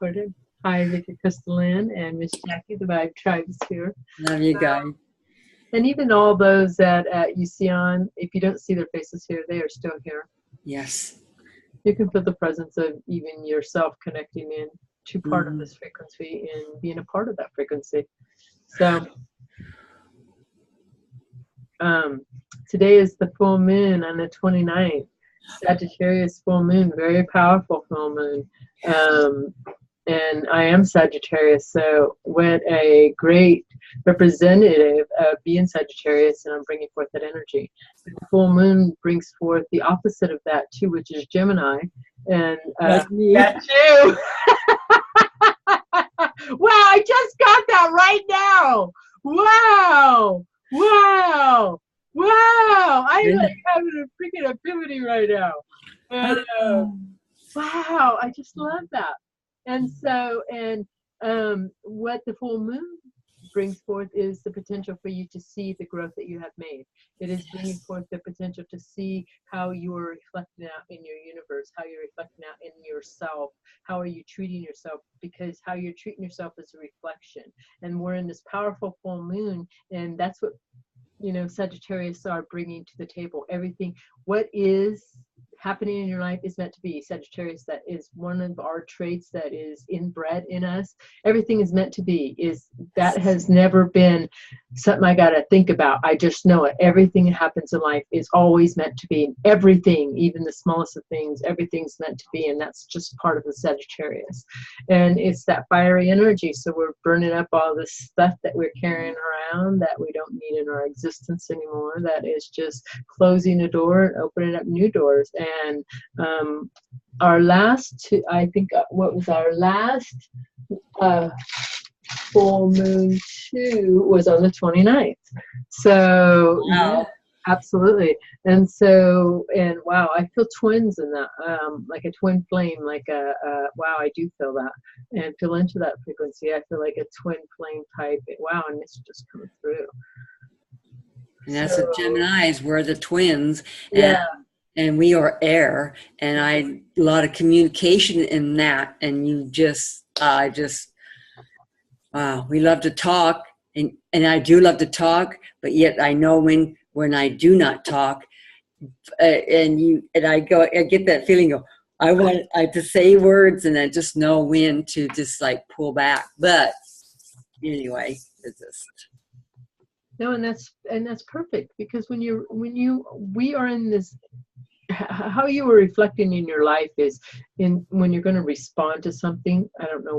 recorded. Hi, Victor Crystalline and Miss Jackie, the Vibe Tribe is here. Love you guys. And even all those that you see on, if you don't see their faces here, they are still here. Yes. You can feel the presence of even yourself connecting in to part of this frequency and being a part of that frequency. So today is the full moon on the 29th. Sagittarius full moon, very powerful full moon. And I am Sagittarius, so what a great representative of being Sagittarius, and I'm bringing forth that energy. The full moon brings forth the opposite of that too, which is Gemini. And that's me. That's you. Wow, I just got that right now. Wow. Wow. Wow. I'm like having a freaking epiphany right now. And wow, I just love that. And so, what the full moon brings forth is the potential for you to see the growth that you have made. It is bringing forth the potential to see how you are reflecting out in your universe, how you're reflecting out in yourself, how are you treating yourself, because how you're treating yourself is a reflection. And we're in this powerful full moon, and that's what, Sagittarius are bringing to the table. Everything, what is happening in your life is meant to be. Sagittarius, that is one of our traits that is inbred in us. Everything is meant to be. That has never been something I got to think about. I just know it. Everything that happens in life is always meant to be. Everything, even the smallest of things, everything's meant to be, and that's just part of the Sagittarius. And it's that fiery energy, so we're burning up all this stuff that we're carrying around that we don't need in our existence anymore, that is just closing a door and opening up new doors. And our last two, I think, what was our last full moon 2 was on the 29th. So, wow. Yeah, absolutely. And so, and wow, I feel twins in that, like a twin flame, like wow, I do feel that and feel into that frequency. I feel like a twin flame type. Wow, and it's just coming through. And that's the Geminis, we're the twins. Yeah. And we are air, and a lot of communication in that. And wow, we love to talk, and I do love to talk, but yet I know when I do not talk, and I get that feeling of I want to say words, and I just know when to just like pull back. But anyway, it's just. No, and that's perfect, because we are in this. How you are reflecting in your life is when you're going to respond to something. I don't know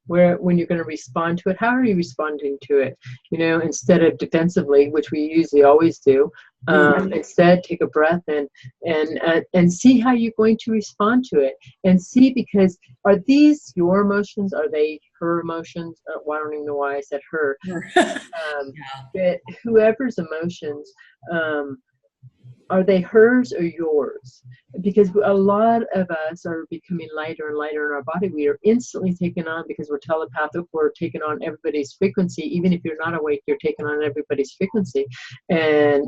when you're going to respond to it, how are you responding to it? Instead of defensively, which we usually always do, instead take a breath and see how you're going to respond to it, and see, because are these your emotions? Are they her emotions? Well, I don't even know why I said her. But whoever's emotions, are they hers or yours? Because a lot of us are becoming lighter and lighter in our body. We are instantly taken on, because we're telepathic, we're taking on everybody's frequency. Even if you're not awake, you're taking on everybody's frequency. And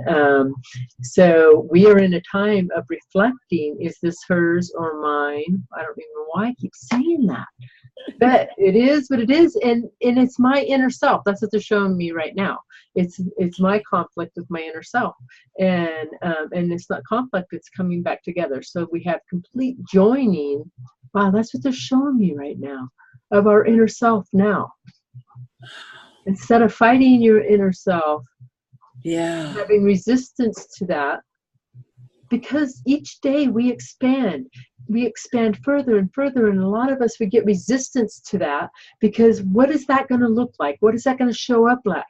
so we are in a time of reflecting, is this hers or mine? I don't even know why I keep saying that. But it is what it is, and it's my inner self. That's what they're showing me right now. It's my conflict with my inner self, and it's not conflict. It's coming back together. So we have complete joining. Wow, that's what they're showing me right now, of our inner self now. Instead of fighting your inner self, having resistance to that, because each day we expand further and further, and a lot of us, we get resistance to that, because what is that going to look like? What is that going to show up like?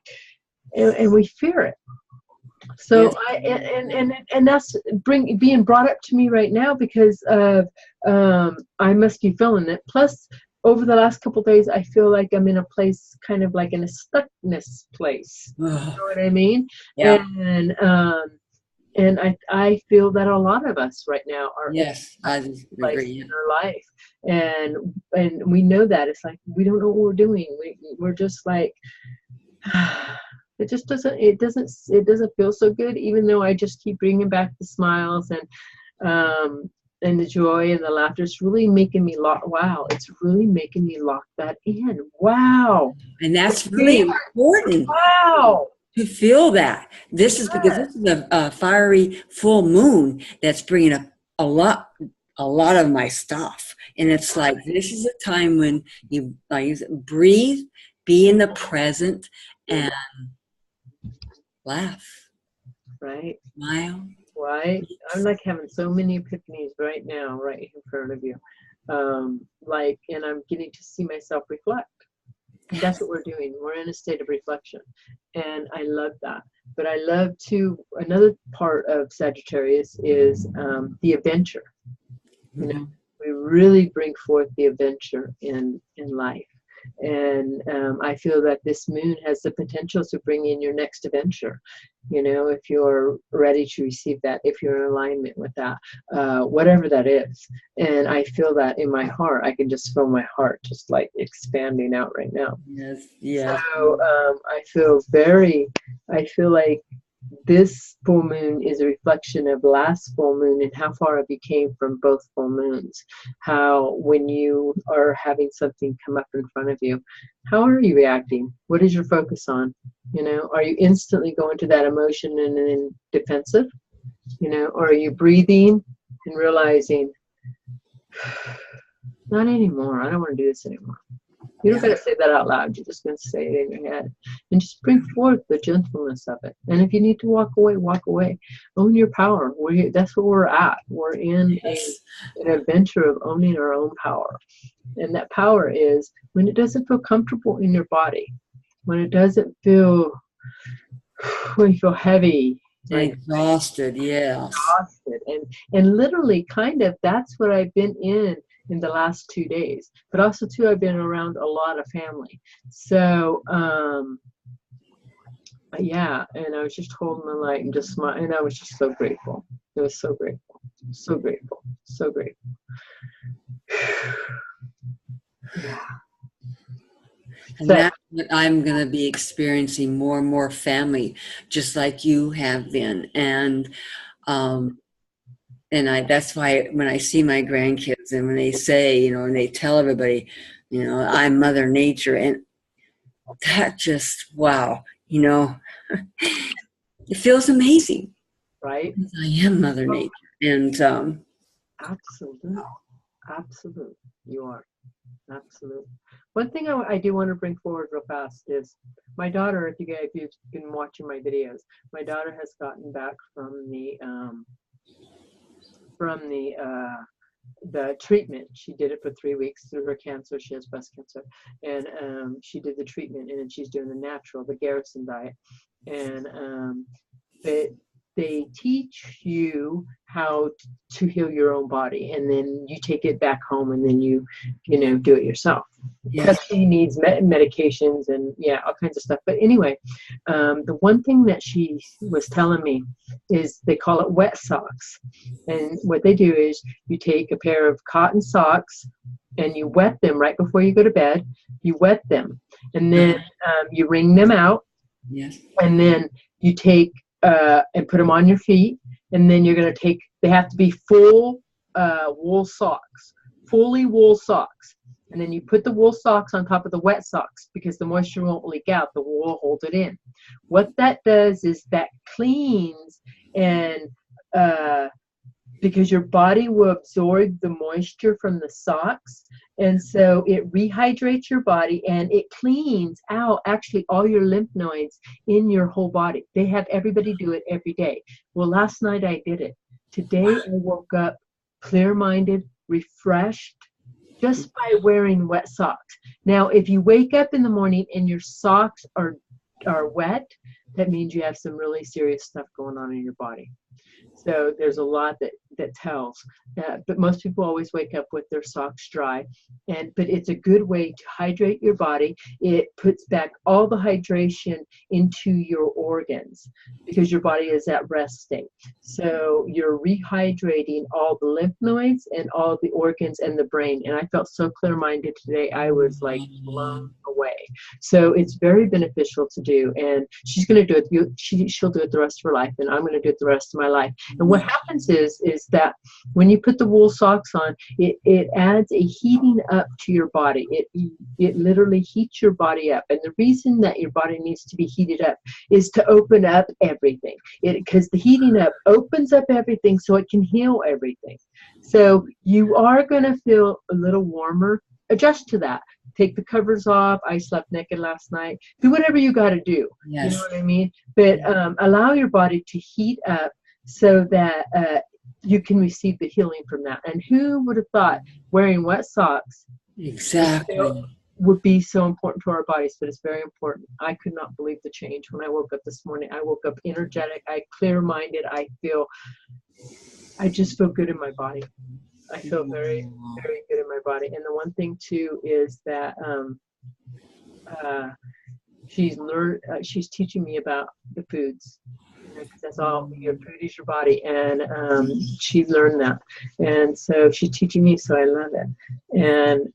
And we fear it. So and that's being brought up to me right now, because of I must be feeling it. Plus, over the last couple of days, I feel like I'm in a place, kind of like in a stuckness place. You know what I mean? Yeah. And I feel that a lot of us right now are I agree. in our life, and we know that it's like we don't know what we're doing. We're just like, it just doesn't feel so good. Even though I just keep bringing back the smiles, and and the joy and the laughter is really making me lock. Wow, it's really making me lock that in. Wow. And that's really important. Wow. To feel that. This is because this is a fiery full moon that's bringing up a lot of my stuff. And it's like, this is a time when you breathe, be in the present, and laugh. Right. Smile. Right. I'm like having so many epiphanies right now, right in front of you. And I'm getting to see myself reflect. And that's what we're doing. We're in a state of reflection. And I love that. But I love too, another part of Sagittarius is the adventure. You know, we really bring forth the adventure in life. And I feel that this moon has the potential to bring in your next adventure. You know, if you're ready to receive that, if you're in alignment with that, whatever that is. And I feel that in my heart. I can just feel my heart just like expanding out right now. Yes, yes. So I feel like this full moon is a reflection of last full moon and how far you came from both full moons. How when you are having something come up in front of you, how are you reacting? What is your focus on? You know, are you instantly going to that emotion and then defensive? You know, or are you breathing and realizing, not anymore, I don't want to do this anymore. You don't got to say that out loud. You're just going to say it in your head. And just bring forth the gentleness of it. And if you need to walk away, walk away. Own your power. That's where we're at. We're in an adventure of owning our own power. And that power is when it doesn't feel comfortable in your body. When it doesn't feel, when you feel heavy. Right? Exhausted, yes. Exhausted. And literally kind of that's what I've been in the last 2 days, but also too I've been around a lot of family, so yeah, and I was just holding the light and just smiling, and I was just so grateful. It was so grateful, so grateful, so grateful. Yeah. And that's what I'm going to be experiencing, more and more family, just like you have been. And that's why when I see my grandkids and when they say, you know, and they tell everybody, you know, I'm Mother Nature, and that just, wow, you know, it feels amazing. Right? I am Mother Nature. And absolutely. You are. Absolutely. One thing I do want to bring forward real fast is my daughter, if you've been watching my videos, my daughter has gotten back from the treatment. She did it for 3 weeks through her cancer. She has breast cancer, and she did the treatment, and then she's doing the natural, the Garrison diet, and they teach you how to heal your own body, and then you take it back home, and then you know, do it yourself. Because she needs medications and all kinds of stuff. But anyway, the one thing that she was telling me is they call it wet socks. And what they do is you take a pair of cotton socks and you wet them right before you go to bed. You wet them, and then you wring them out. Yes. And then you take and put them on your feet. And then you're going to take, they have to be full wool socks, fully wool socks. And then you put the wool socks on top of the wet socks because the moisture won't leak out. The wool will hold it in. What that does is that cleans, and because your body will absorb the moisture from the socks, and so it rehydrates your body, and it cleans out actually all your lymph nodes in your whole body. They have everybody do it every day. Well, last night I did it. Today I woke up clear-minded, refreshed, just by wearing wet socks. Now, if you wake up in the morning and your socks are wet, that means you have some really serious stuff going on in your body. So there's a lot that tells. But most people always wake up with their socks dry. But it's a good way to hydrate your body. It puts back all the hydration into your organs because your body is at rest state. So you're rehydrating all the lymph nodes and all the organs and the brain. And I felt so clear-minded today. I was like blown away. So it's very beneficial to do. And she's going to do it. She'll do it the rest of her life. And I'm going to do it the rest of my life. And what happens is that when you put the wool socks on, it adds a heating up to your body. It literally heats your body up. And the reason that your body needs to be heated up is to open up everything. Because the heating up opens up everything so it can heal everything. So you are going to feel a little warmer. Adjust to that. Take the covers off. I slept naked last night. Do whatever you got to do. Yes. You know what I mean? But allow your body to heat up so that you can receive the healing from that. And who would have thought wearing wet socks Exactly would be so important to our bodies? But it's very important. I could not believe the change when I woke up this morning. I woke up energetic. I clear-minded. I just feel good in my body. I feel very, very good in my body. And the one thing too is that she's teaching me about the foods. Because that's all, your food is your body. And she learned that. And so she's teaching me, so I love it. And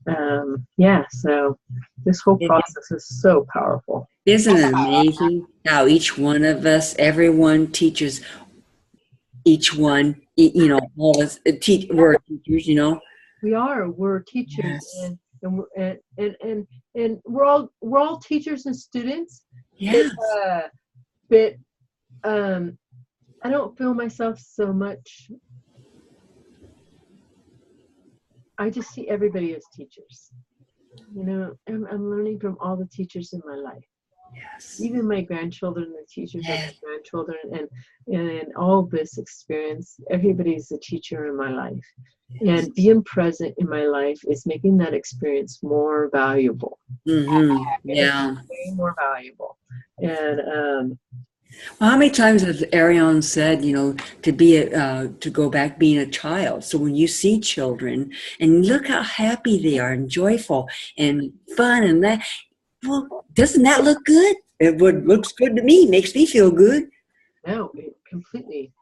so this whole process is so powerful. Isn't it amazing how each one of us, everyone teaches each one, all of us we're teachers, We're teachers. Yes. And we're all teachers and students. Yes. But I don't feel myself so much. I just see everybody as teachers. I'm learning from all the teachers in my life. Yes. Even my grandchildren, the teachers of my grandchildren, and all this experience, everybody's a teacher in my life. Yes. And being present in my life is making that experience more valuable. Mm-hmm. Yeah. Way more valuable. And well, how many times has Ariane said, to go back being a child? So when you see children and look how happy they are and joyful and fun and that, well, doesn't that look good? It looks good to me. Makes me feel good. No, it completely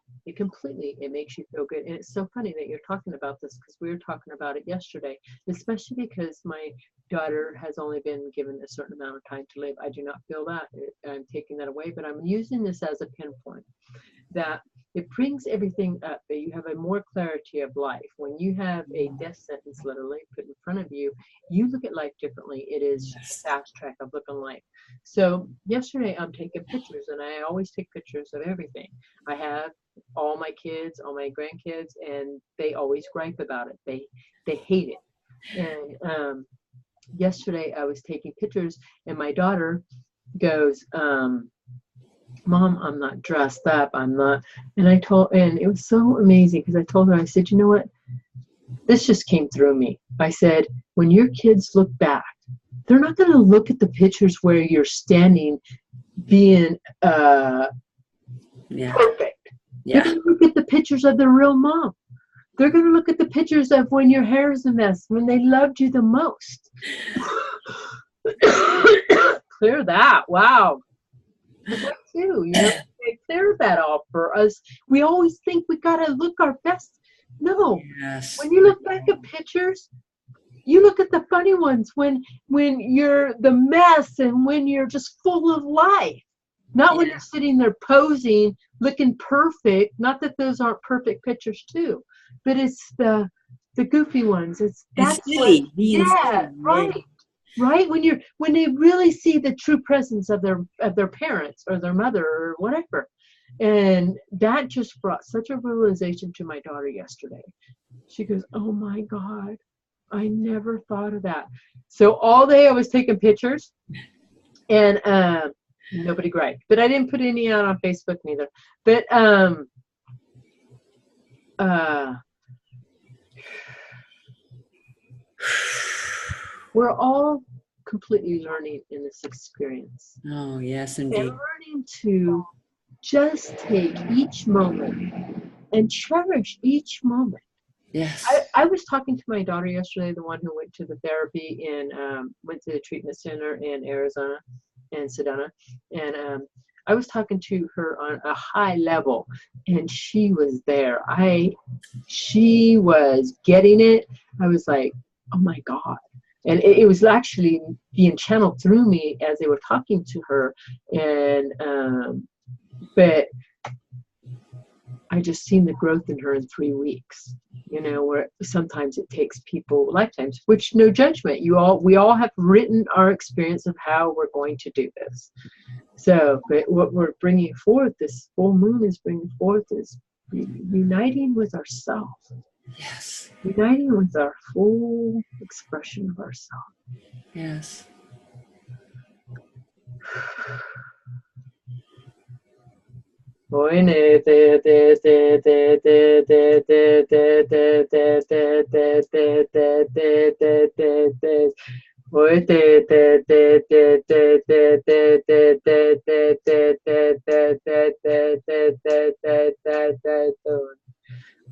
makes you feel good. And it's so funny that you're talking about this because we were talking about it yesterday, especially because my daughter has only been given a certain amount of time to live. I do not feel that. I'm taking that away, but I'm using this as a pinpoint that it brings everything up, that you have a more clarity of life. When you have a death sentence literally put in front of you, you look at life differently. It is fast track of looking life. So yesterday I'm taking pictures, and I always take pictures of everything. I have all my kids, all my grandkids, and they always gripe about it. They hate it. And yesterday I was taking pictures, and my daughter goes, Mom, I'm not dressed up. I'm not. And it was so amazing because I told her, I said, you know what? This just came through me. I said, when your kids look back, they're not going to look at the pictures where you're standing being perfect. They're going to look at the pictures of the real mom. They're going to look at the pictures of when your hair is a mess, when they loved you the most. Clear that. Wow. That too, they clear that all for us. We always think we gotta look our best. No. Yes. When you look back at pictures, you look at the funny ones when you're the mess and when you're just full of life. Not when you're sitting there posing, looking perfect. Not that those aren't perfect pictures too, but it's the goofy ones. It's silly. Right. Right? When they really see the true presence of their parents or their mother or whatever. And that just brought such a realization to my daughter yesterday. She goes, oh my God, I never thought of that. So all day I was taking pictures, and nobody griped. But I didn't put any out on Facebook neither. But we're all completely learning in this experience. Oh, yes, indeed. And learning to just take each moment and cherish each moment. Yes. I was talking to my daughter yesterday, the one who went to the therapy and went to the treatment center in Arizona and Sedona. And I was talking to her on a high level, and she was there. She was getting it. I was like, oh my God. And it was actually being channeled through me as they were talking to her. And but I just seen the growth in her in 3 weeks, you know, where sometimes it takes people lifetimes, which no judgment. We all have written our experience of how we're going to do this. So, but what we're bringing forth, this full moon is bringing forth, is uniting with ourselves. Yes. Uniting with our full expression of ourselves. Yes.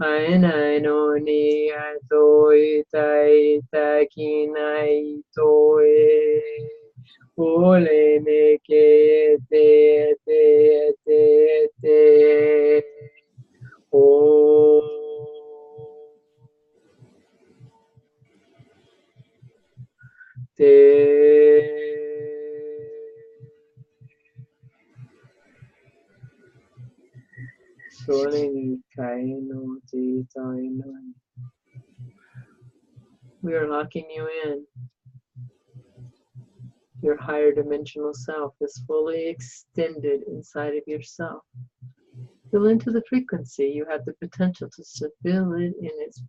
Aina no ni atoi tai takinai toe ole me ke te o te sole ni kai no te tai no. We are locking you in. Your higher dimensional self is fully extended inside of yourself. Feel into the frequency. You have the potential to feel it in its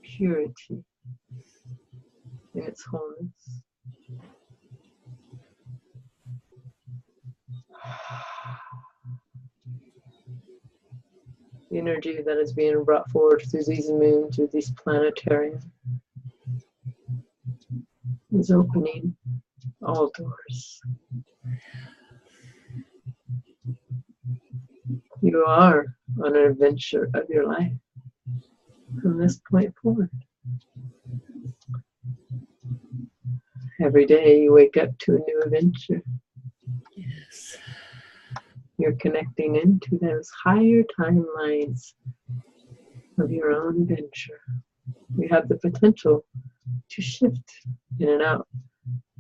purity, in its wholeness. The energy that is being brought forward through these moons, through these planetarium, is opening all doors. You are on an adventure of your life from this point forward. Every day you wake up to a new adventure. Yes. You're connecting into those higher timelines of your own adventure. You have the potential to shift in and out.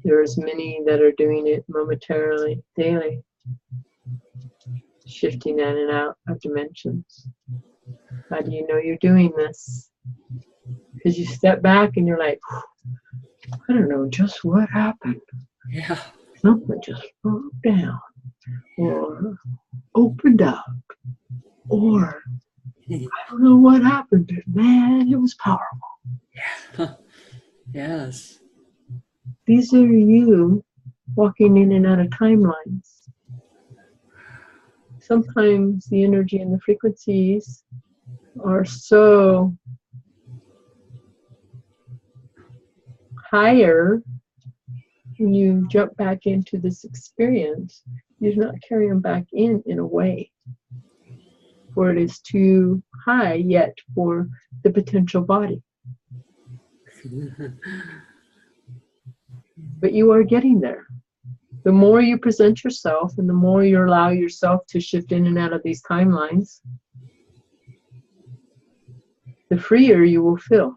There's many that are doing it momentarily, daily, shifting in and out of dimensions. How do you know you're doing this? Because you step back and you're like, I don't know just what happened. Yeah. Something just broke down, or opened up, or I don't know what happened, but man, it was powerful. Yeah. Yes. These are you walking in and out of timelines. Sometimes the energy and the frequencies are so higher when you jump back into this experience, you're not carrying them back in a way, for it is too high yet for the potential body. But you are getting there. The more you present yourself and the more you allow yourself to shift in and out of these timelines, the freer you will feel.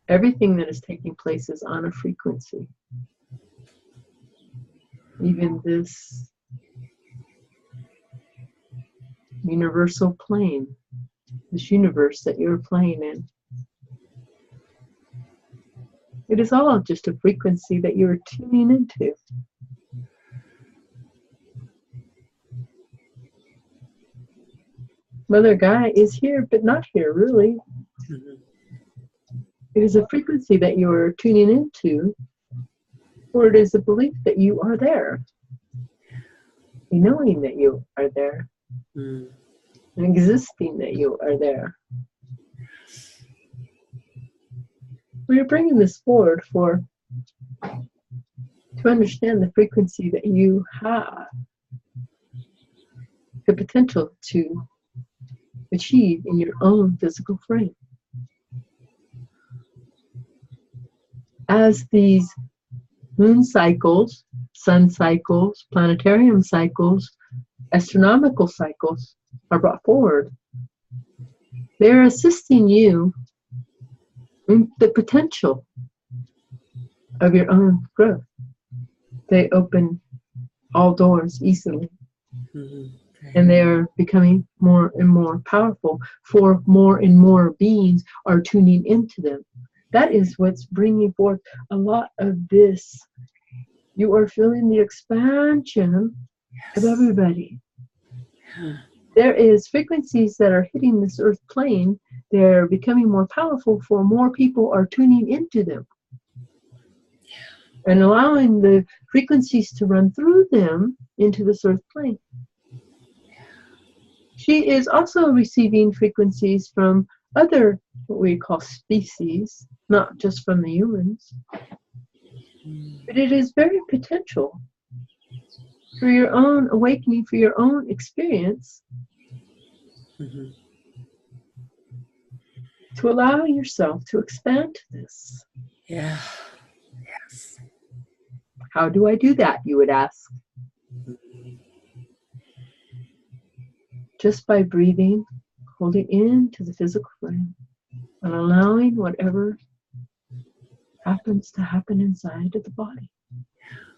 Everything that is taking place is on a frequency. Even this universal plane, this universe that you're playing in. It is all just a frequency that you're tuning into. Mother Gaia is here, but not here, really. It is a frequency that you're tuning into, or it is a belief that you are there. A knowing that you are there. An existing that you are there. We're bringing this forward to understand the frequency that you have the potential to achieve in your own physical frame. As these moon cycles, sun cycles, planetarium cycles, astronomical cycles are brought forward, they're assisting you in the potential of your own growth. they open all doors easily. And they are becoming more and more powerful, for more and more beings are tuning into them. That is what's bringing forth a lot of this. You are feeling the expansion of everybody. There is frequencies that are hitting this earth plane. They're becoming more powerful, for more people are tuning into them. And allowing the frequencies to run through them into this earth plane. She is also receiving frequencies from other, what we call species, not just from the humans. But it is very potential for your own awakening, for your own experience, to allow yourself to expand to this. Yeah. Yes. How do I do that, you would ask? Just by breathing, holding into the physical frame, and allowing whatever happens to happen inside of the body.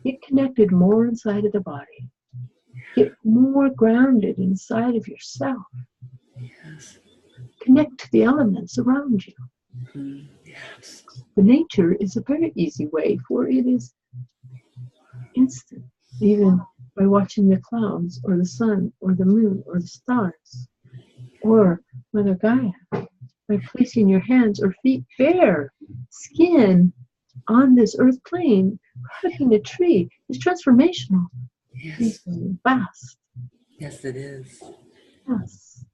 Get connected more inside of the body. Get more grounded inside of yourself. Yes. Connect to the elements around you. Yes. The nature is a very easy way, for it is instant, even by watching the clouds, or the sun, or the moon, or the stars, or Mother Gaia, by placing your hands or feet bare, skin, on this earth plane, hugging a tree. Is transformational. Yes. Fast. Yes, it is. Yes.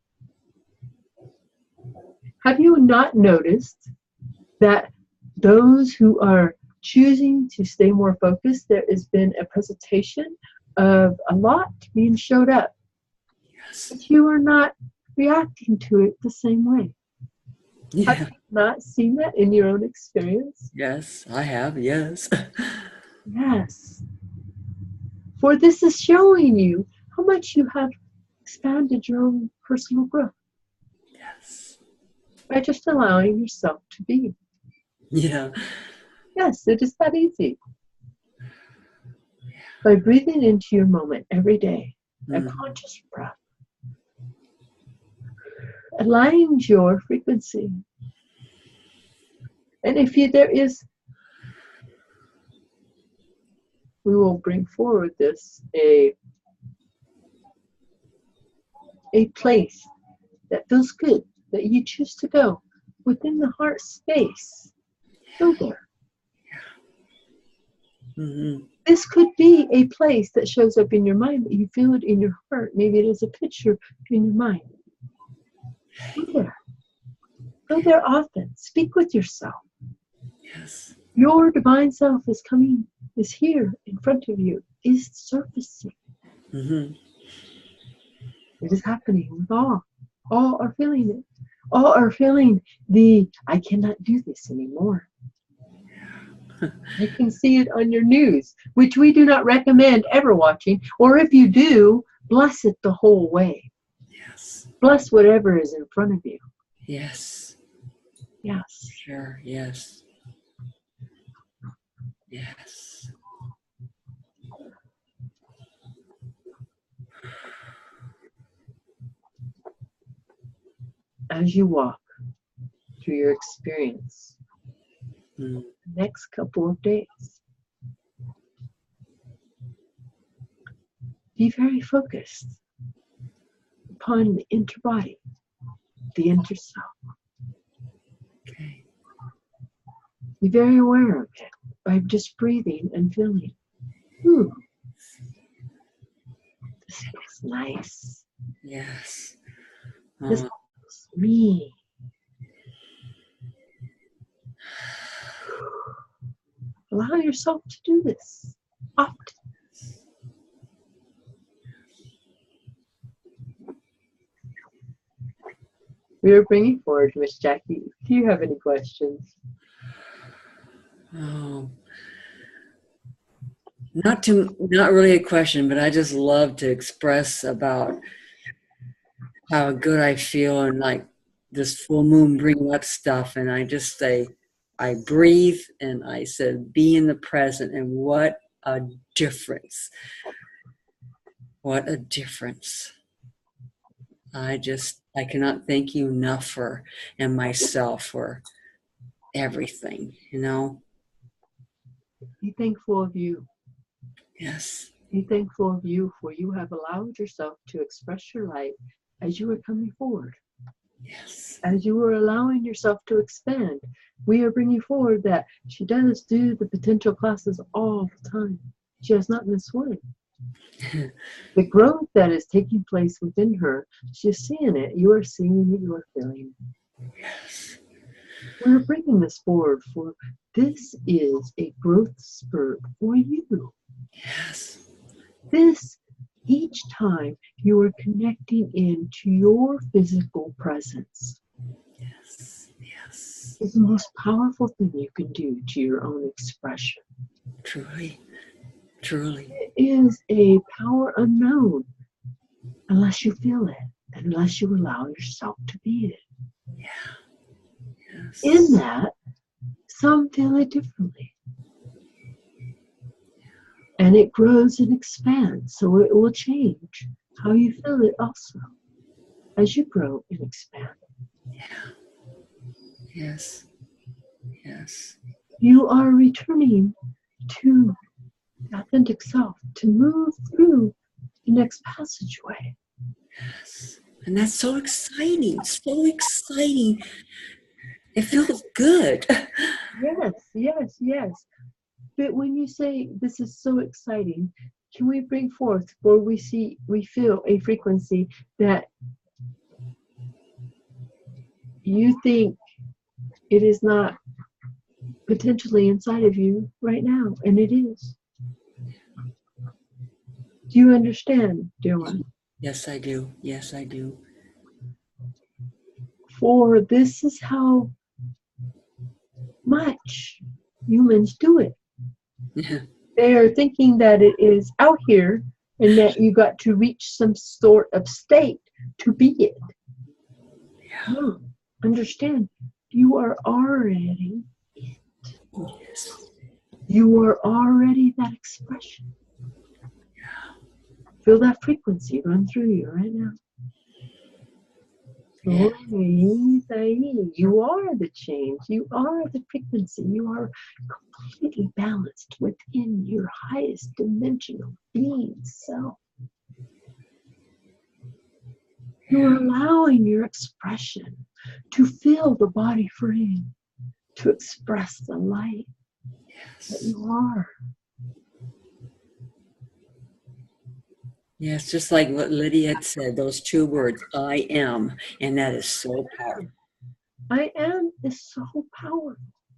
Have you not noticed that those who are choosing to stay more focused, there has been a presentation of a lot being showed up? Yes. But you are not reacting to it the same way. Yeah. Have you not seen that in your own experience? Yes, I have. Yes. Yes. For this is showing you how much you have expanded your own personal growth. Yes. By just allowing yourself to be. Yeah. Yes, it is that easy. By breathing into your moment every day, a conscious breath aligns your frequency. And if there is, we will bring forward this, a place that feels good, that you choose to go within the heart space. Go there. This could be a place that shows up in your mind, but you feel it in your heart. Maybe it is a picture in your mind. Go there. Go there often. Speak with yourself. Yes. Your divine self is here in front of you, is surfacing. It is happening with all. All are feeling it. All are feeling the, I cannot do this anymore. You can see it on your news, which we do not recommend ever watching, or if you do, bless it the whole way. Yes. Bless whatever is in front of you. Yes. Yes. Sure. Yes. Yes. As you walk through your experience, the next couple of days, be very focused upon the inner body, the inner self. Okay. Be very aware of it by just breathing and feeling. Ooh, this feels nice. Yes. This feels me. Allow yourself to do this often. We are bringing forward Miss Jackie. Do you have any questions? Oh, not really a question, but I just love to express about how good I feel, and like this full moon bringing up stuff, and I just say, I breathe and I said, be in the present, and what a difference. What a difference. I cannot thank you enough for, and myself for everything, you know? Be thankful of you. Yes. Be thankful of you, for you have allowed yourself to express your light as you were coming forward. Yes. As you were allowing yourself to expand. We are bringing forward that she does do the potential classes all the time. She has not missed one. The growth that is taking place within her, she's seeing it. You are seeing it. You are feeling it. Yes. We're bringing this forward, for this is a growth spurt for you. Yes. This, each time you are connecting into your physical presence, Yes. Yes. is the most powerful thing you can do to your own expression. Truly. Truly. It is a power unknown unless you feel it, unless you allow yourself to be it. Yeah. Yes. In that, some feel it differently. And it grows and expands, so it will change how you feel it also as you grow and expand. Yeah. Yes. Yes. You are returning to the authentic self to move through the next passageway. Yes. And that's so exciting. So exciting. It feels good. Yes, yes, yes. But when you say this is so exciting, can we bring forth where we feel a frequency that you think it is not potentially inside of you right now, and it is. Do you understand, dear one? Yes, I do. Yes, I do. For this is how much humans do it. They are thinking that it is out here and that you got to reach some sort of state to be it. Yeah. No, understand, you are already it. Yes. You are already that expression. Feel that frequency run through you right now. Yeah. You are the change. You are the frequency. You are completely balanced within your highest dimensional being self. You are allowing your expression to feel the body free, to express the light that Yes. you are. Yes, just like what Lydia had said, those two words, I am, and that is so powerful. I am is so powerful.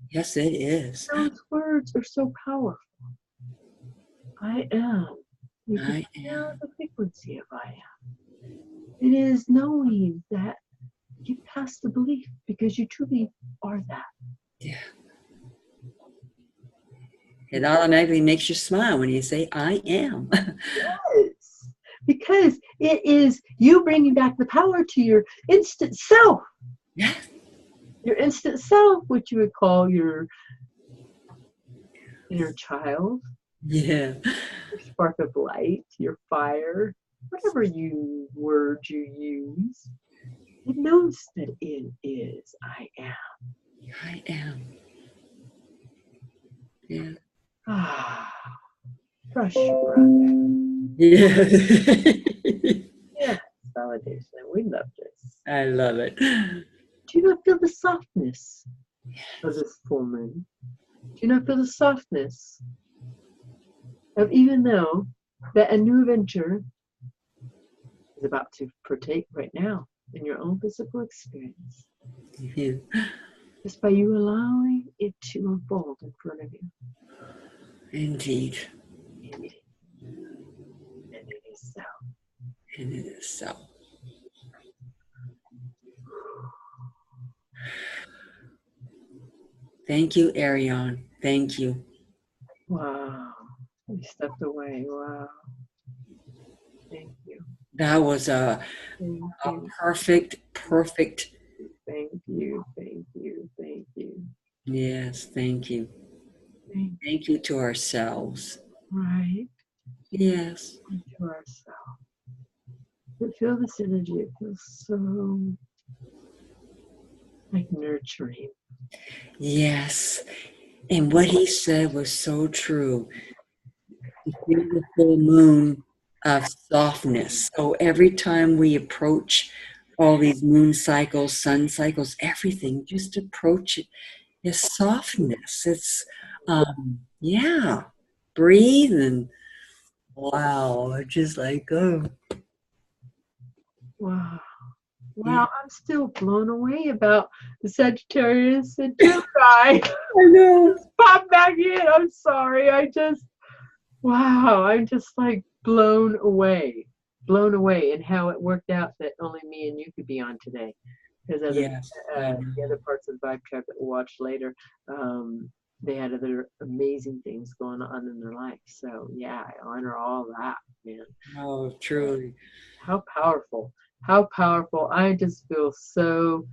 Yes, it is. Those words are so powerful. I am. You can I feel am. the frequency of I am. It is knowing that get past the belief because you truly are that. Yeah. It automatically makes you smile when you say, I am. Yes. Because it is you bringing back the power to your instant self. Yes. Your instant self, which you would call your inner child, Yeah. your spark of light, your fire, whatever word you use. It knows that it is I am. I am. Yeah. Ah, trust your brother. Yeah. Yeah, validation. We love this. I love it. Do you not feel the softness of this full moon? Do you not feel the softness of even though that a new adventure is about to partake right now in your own physical experience? Yeah. Just by you allowing it to unfold in front of you. Indeed. And it is so. And it is so. Thank you, Ariane. Thank you. Wow. You stepped away. Wow. Thank you. That was a perfect. Thank you. Thank you. Thank you. Yes, thank you. Thank you to ourselves. Right. Yes. Into ourselves. But feel this energy. It feels so like nurturing. Yes. And what he said was so true. You feel the full moon of softness. So every time we approach all these moon cycles, sun cycles, everything, just approach it is softness. It's, yeah, breathe and wow, just like, oh, Wow. yeah, Wow, I'm still blown away about the Sagittarius and Gemini. I know. Pop back in. I'm sorry. Wow, I'm just like blown away, and how it worked out that only me and you could be on today. Because Yes, I the other know. parts of the Vibe Tribe that we'll watch later, they had other amazing things going on in their life. So yeah, I honor all that, man. Oh, truly. How powerful! How powerful! I just feel so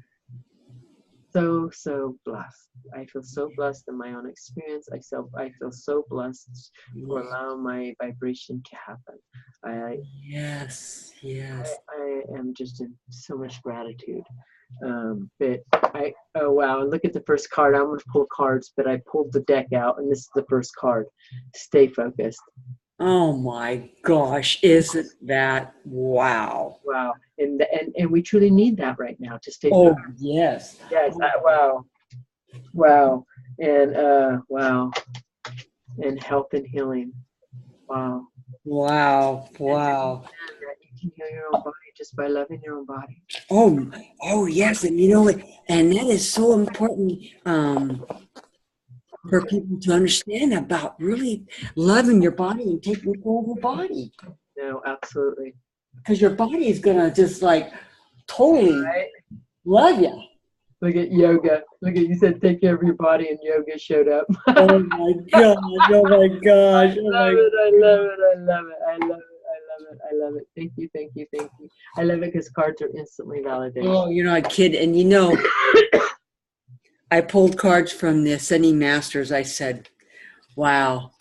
blessed. I feel so blessed in my own experience. I feel so blessed for allowing my vibration to happen. I Yes, yes. I am just in so much gratitude. But oh wow, and look at the first card. I'm gonna pull cards, but I pulled the deck out, and this is the first card. Stay focused. Oh my gosh, isn't that wow? Wow, and we truly need that right now to stay Oh, focused. yes. Yes, wow, wow, and wow, and health and healing. Wow. Wow, And to wow. understand that you can heal your own body just by loving your own body. Oh, oh yes, and you know what? And that is so important for people to understand about really loving your body and taking care of your body, No, absolutely. because your body is gonna just like totally Right? love you. Look at yoga. Look at you said take care of your body and yoga showed up. Oh my gosh! Oh my gosh! Oh Love my it, I goodness. love it, I love it, I love it, I love it, I love it. Thank you, thank you, thank you. I love it because cards are instantly validation. Oh, you're not a kid, and you know, I pulled cards from the Ascending Masters. I said, "Wow."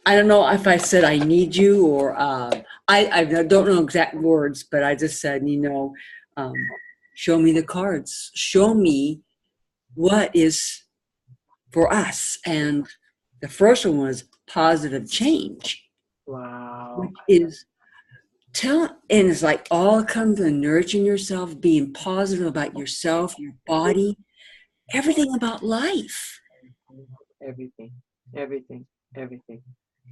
I don't know if I said I need you or I don't know exact words, but I just said, show me the cards. Show me what is for us. And the first one was positive change, Wow. which is and it's like all comes to nurturing yourself, being positive about yourself, your body, everything about life. Everything, everything, everything,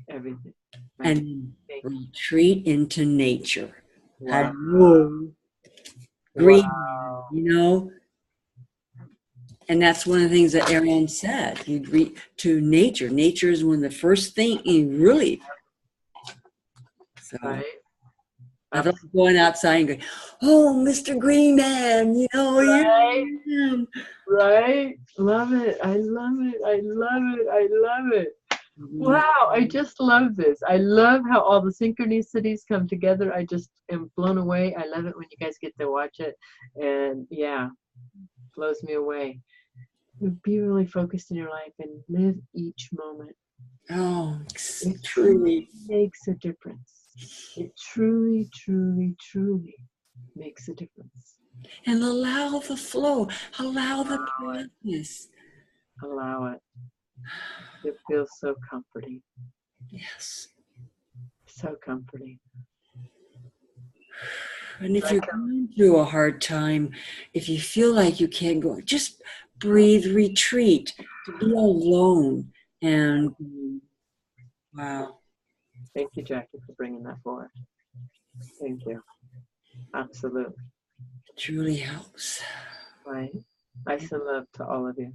everything. Right. And Thank retreat into nature. you. Wow. Hello. Green, Wow. and that's one of the things that Ariane said. You'd to nature. Nature is one of the first thing you really. So Right. I feel like going outside and going, "Oh, Mr. Green Man, Right. you." Right. Love it. I love it. I love it. I love it. Wow, I just love this. I love how all the synchronicities come together. I just am blown away. I love it when you guys get to watch it. And yeah, blows me away. Be really focused in your life and live each moment. Oh, It truly truly. makes a difference. It truly, truly, truly makes a difference. And allow the flow. Allow the Allow it. process. Allow it. It feels so comforting. Yes. So comforting. And if Like you're going through a hard time, if you feel like you can't go, just breathe, retreat, to be alone. And wow, thank you, Jackie, for bringing that forward. Thank you. Absolutely. it truly helps. Right. I send love to all of you.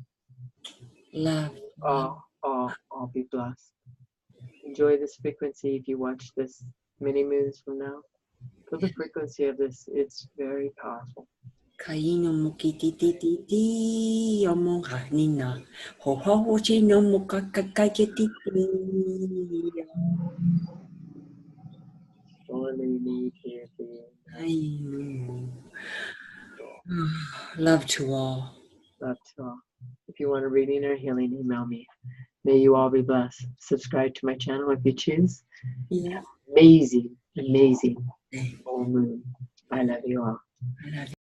Love, love. All be blessed. Enjoy this frequency if you watch this many moons from now. Feel the frequency of this. It's very powerful. Kaino mo kitititi omo hanina. Ho ho ho chino mo kakakaketiti. Love to all. Love to all. If you want a reading or healing, email me. May you all be blessed. Subscribe to my channel if you choose. Yeah. Amazing, amazing full moon. I love you all. I love you.